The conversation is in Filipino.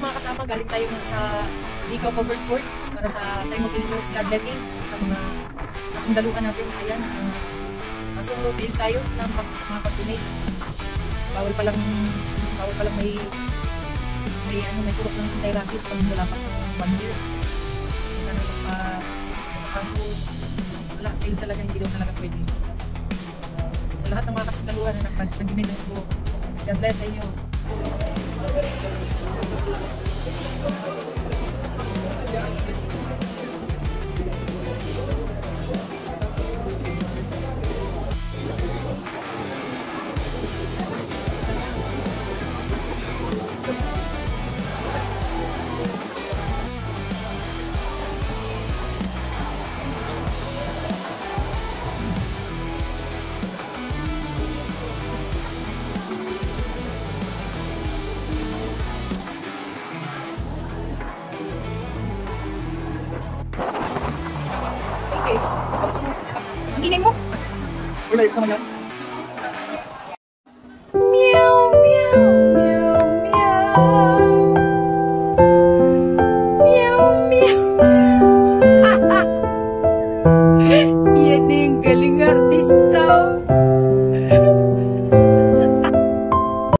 mga kasama, galing tayo sa Dico Covered Court para sa simultaneous bloodletting sa mga kasundaluhan natin. Ayan, so fail tayo na makapag-donate. Bawal palang may turok ng anti-rabies pag wala pa 1 year. So sana kaso wala, fail talaga, hindi daw talaga pwede. Sa lahat ng mga kasundaluhan na nag-donate ko, God bless sa inyo. Ang ingay mo! Wala, ito naman yan. Meow, meow, meow, meow. Meow, meow. Yan yung galing artista.